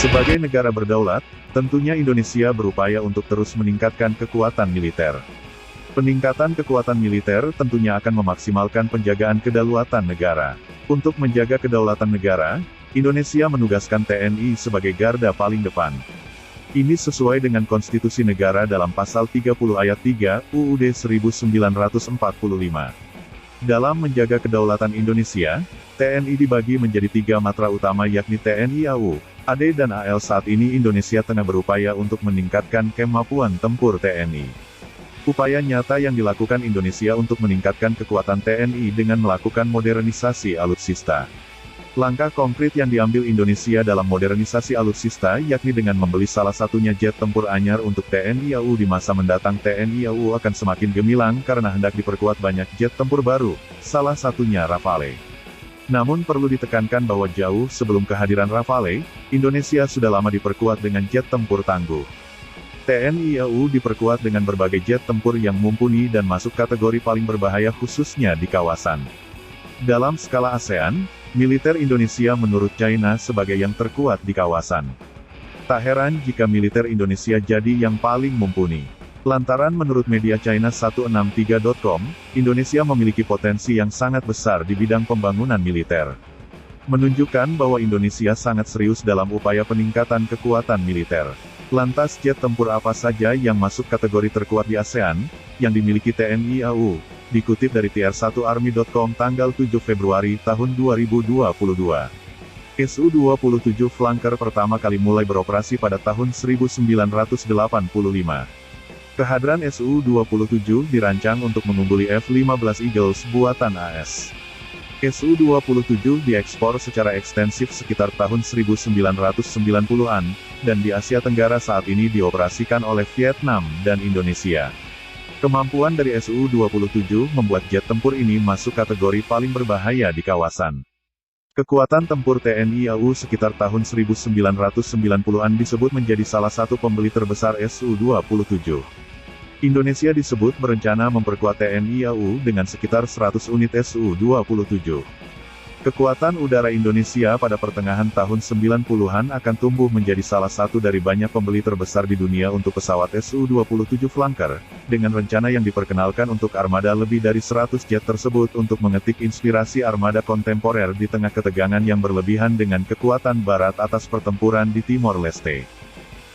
Sebagai negara berdaulat, tentunya Indonesia berupaya untuk terus meningkatkan kekuatan militer. Peningkatan kekuatan militer tentunya akan memaksimalkan penjagaan kedaulatan negara. Untuk menjaga kedaulatan negara, Indonesia menugaskan TNI sebagai garda paling depan. Ini sesuai dengan konstitusi negara dalam pasal 30 ayat 3, UUD 1945. Dalam menjaga kedaulatan Indonesia, TNI dibagi menjadi 3 matra utama yakni TNI AU, AD dan AL. Saat ini Indonesia tengah berupaya untuk meningkatkan kemampuan tempur TNI. Upaya nyata yang dilakukan Indonesia untuk meningkatkan kekuatan TNI dengan melakukan modernisasi alutsista. Langkah konkret yang diambil Indonesia dalam modernisasi alutsista yakni dengan membeli salah satunya jet tempur anyar untuk TNI AU. Di masa mendatang TNI AU akan semakin gemilang karena hendak diperkuat banyak jet tempur baru, salah satunya Rafale. Namun perlu ditekankan bahwa jauh sebelum kehadiran Rafale, Indonesia sudah lama diperkuat dengan jet tempur tangguh. TNI AU diperkuat dengan berbagai jet tempur yang mumpuni dan masuk kategori paling berbahaya khususnya di kawasan. Dalam skala ASEAN, militer Indonesia menurut China sebagai yang terkuat di kawasan. Tak heran jika militer Indonesia jadi yang paling mumpuni. Lantaran menurut media China 163.com, Indonesia memiliki potensi yang sangat besar di bidang pembangunan militer. Menunjukkan bahwa Indonesia sangat serius dalam upaya peningkatan kekuatan militer. Lantas jet tempur apa saja yang masuk kategori terkuat di ASEAN, yang dimiliki TNI AU? Dikutip dari tr1army.com tanggal 7 Februari tahun 2022. Su-27 Flanker pertama kali mulai beroperasi pada tahun 1985. Kehadiran Su-27 dirancang untuk mengungguli F-15 Eagles buatan AS. Su-27 diekspor secara ekstensif sekitar tahun 1990-an, dan di Asia Tenggara saat ini dioperasikan oleh Vietnam dan Indonesia. Kemampuan dari Su-27 membuat jet tempur ini masuk kategori paling berbahaya di kawasan. Kekuatan tempur TNI AU sekitar tahun 1990-an disebut menjadi salah satu pembeli terbesar Su-27. Indonesia disebut berencana memperkuat TNI AU dengan sekitar 100 unit Su-27. Kekuatan udara Indonesia pada pertengahan tahun 90-an akan tumbuh menjadi salah satu dari banyak pembeli terbesar di dunia untuk pesawat Su-27 Flanker, dengan rencana yang diperkenalkan untuk armada lebih dari 100 jet tersebut untuk mengetik inspirasi armada kontemporer di tengah ketegangan yang berlebihan dengan kekuatan Barat atas pertempuran di Timor Leste.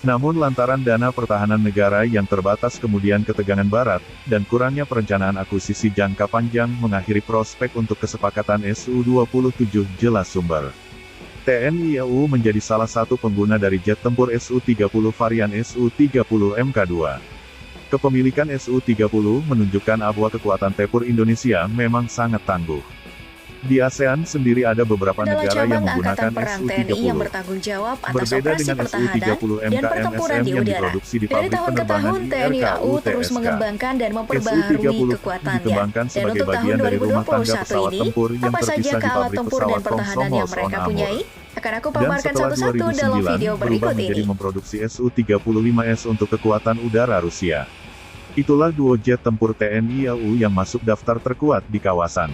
Namun lantaran dana pertahanan negara yang terbatas kemudian ketegangan Barat, dan kurangnya perencanaan akuisisi jangka panjang mengakhiri prospek untuk kesepakatan Su-27 jelas sumber. TNI AU menjadi salah satu pengguna dari jet tempur Su-30 varian Su-30 Mk2. Kepemilikan Su-30 menunjukkan bahwa kekuatan tempur Indonesia memang sangat tangguh. Di ASEAN sendiri ada beberapa negara yang menggunakan Su-30. yang bertanggung jawab atas Berbeda operasi dengan pertahanan Su-30 dan pertempuran MKMSM di yang udara. diproduksi di Dari pabrik tahun ke penerbangan tahun, TNI AU terus IRKU mengembangkan dan Su-30 memperbaharui kekuatannya. dikembangkan Dan sebagai untuk tahun bagian dari rumah tangga 2021 pesawat ini, tempur yang apa saja terpisah di kealat pabrik tempur dan pesawat pertahanan yang Komsomol mereka on punyai? Amur. Akan aku Dan paparkan setelah satu-satu dalam 2009, video berubah berikut menjadi ini. memproduksi Su-35S untuk kekuatan udara Rusia. Itulah duo jet tempur TNI AU yang masuk daftar terkuat di kawasan.